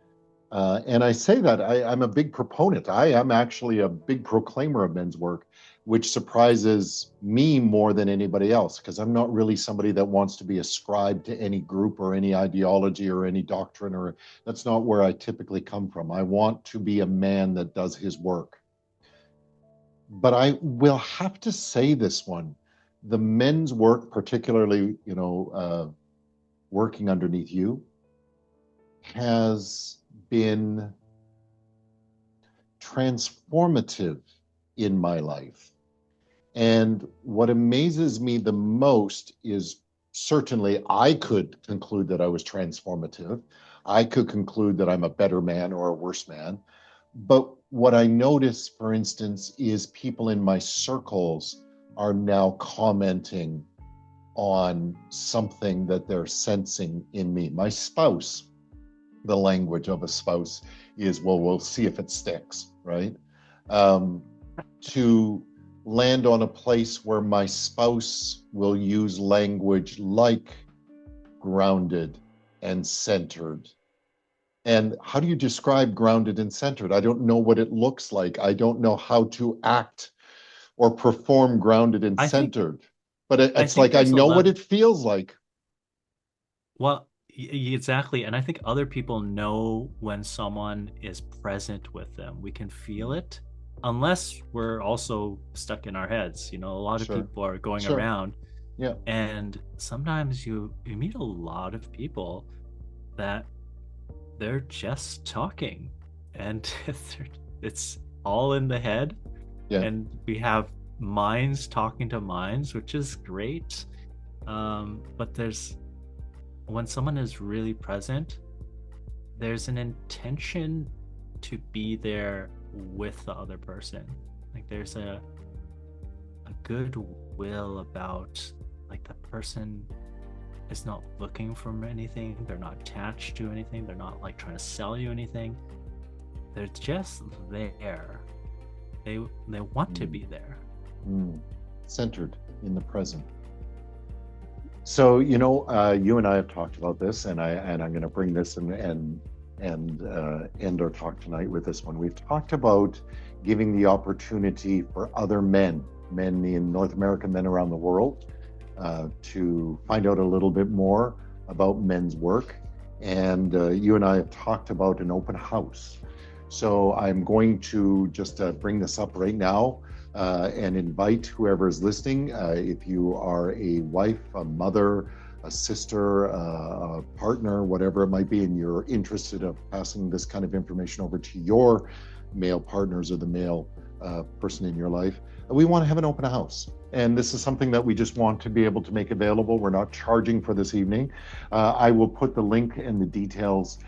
And I say that I'm a big proponent. I am actually a big proclaimer of men's work, which surprises me more than anybody else, because I'm not really somebody that wants to be ascribed to any group or any ideology or any doctrine, or that's not where I typically come from. I want to be a man that does his work. But I will have to say this one, the men's work, particularly, working underneath you, has been transformative in my life. And what amazes me the most is, certainly I could conclude that I was transformative. I could conclude that I'm a better man or a worse man. But what I notice, for instance, is people in my circles are now commenting on something that they're sensing in me. My spouse, the language of a spouse is, well, we'll see if it sticks, right? To land on a place where my spouse will use language like grounded and centered. And how do you describe grounded and centered? I don't know what it looks like. I don't know how to act or perform grounded and I think centered. But I it's think like I there's a know what level. it feels like. Well, exactly. And I think other people know when someone is present with them. We can feel it, unless we're also stuck in our heads. A lot of Sure. people are going Sure. around, Yeah. and sometimes you meet a lot of people that they're just talking, and it's all in the head, Yeah. and we have minds talking to minds, which is great. But when someone is really present, there's an intention to be there with the other person. Like there's a goodwill about, like, the person is not looking for anything, they're not attached to anything, they're not like trying to sell you anything. They're just there. They want to be there. Centered in the present. So, you and I have talked about this, and I'm going to bring this and end our talk tonight with this one. We've talked about giving the opportunity for other men in North America, men around the world, to find out a little bit more about men's work. And you and I have talked about an open house. So I'm going to just bring this up right now and invite whoever is listening. If you are a wife, a mother, a sister, a partner, whatever it might be, and you're interested in passing this kind of information over to your male partners or the male person in your life, we want to have an open house. And this is something that we just want to be able to make available. We're not charging for this evening. I will put the link and the details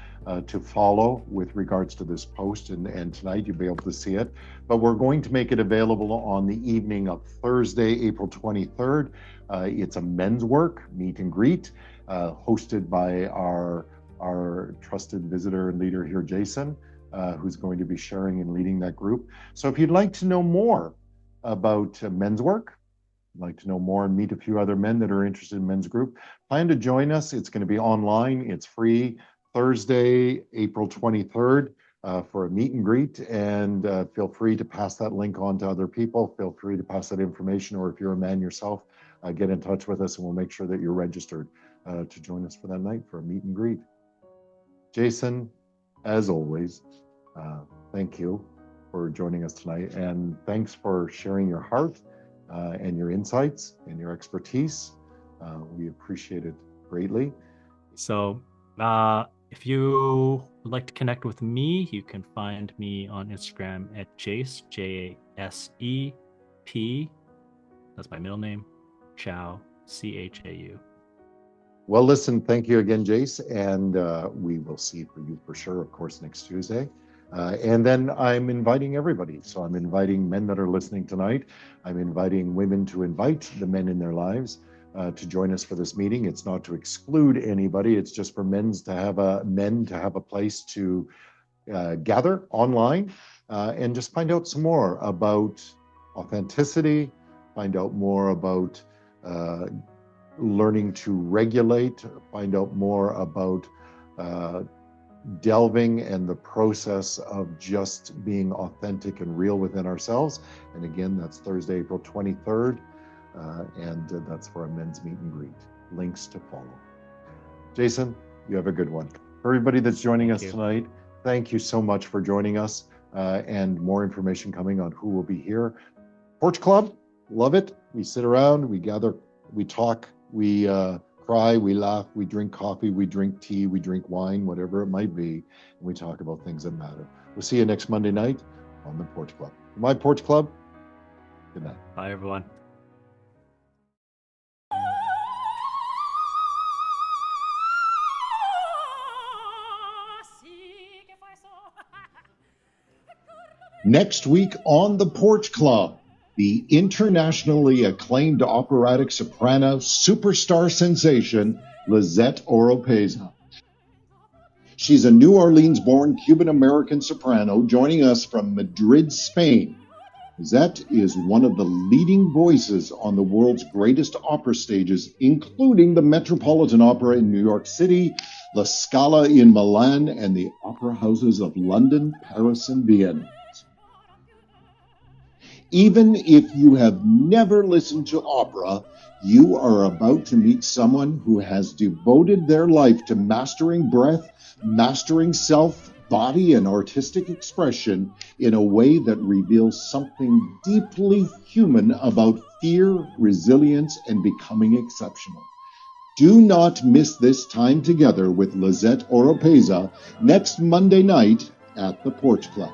to follow with regards to this post, and tonight you'll be able to see it. But we're going to make it available on the evening of Thursday, April 23rd. It's a men's work meet and greet, hosted by our trusted visitor and leader here, Jason, who's going to be sharing and leading that group. So if you'd like to know more about men's work, like to know more and meet a few other men that are interested in men's group, plan to join us. It's going to be online. It's free. Thursday, April 23rd, for a meet and greet, and feel free to pass that link on to other people. Feel free to pass that information, or if you're a man yourself, get in touch with us and we'll make sure that you're registered to join us for that night for a meet and greet. Jason, as always, thank you for joining us tonight, and thanks for sharing your heart and your insights and your expertise. We appreciate it greatly. So if you would like to connect with me, you can find me on Instagram at Jace, Jasep. That's my middle name. Chau, Chau. Well, listen, thank you again, Jace, and we will see you for sure, of course, next Tuesday. And then I'm inviting everybody. So I'm inviting men that are listening tonight. I'm inviting women to invite the men in their lives to join us for this meeting. It's not to exclude anybody. It's just for men to have a place to gather online and just find out some more about authenticity, find out more about learning to regulate, find out more about delving and the process of just being authentic and real within ourselves. And again, that's Thursday, April 23rd. And that's for a men's meet and greet. Links to follow. Jason, you have a good one. For everybody that's joining us tonight, thank you so much for joining us. And more information coming on who will be here. Porch Club, love it. We sit around, we gather, we talk, we cry, we laugh, we drink coffee, we drink tea, we drink wine, whatever it might be. And we talk about things that matter. We'll see you next Monday night on the Porch Club. My Porch Club, good night. Bye, everyone. Next week on the Porch Club, the internationally acclaimed operatic soprano superstar sensation, Lizette Oropeza. She's a New Orleans-born Cuban-American soprano joining us from Madrid, Spain. Lizette is one of the leading voices on the world's greatest opera stages, including the Metropolitan Opera in New York City, La Scala in Milan, and the opera houses of London, Paris, and Vienna. Even if you have never listened to opera, you are about to meet someone who has devoted their life to mastering breath, mastering self, body, and artistic expression in a way that reveals something deeply human about fear, resilience, and becoming exceptional. Do not miss this time together with Lizette Oropeza next Monday night at the Porch Club.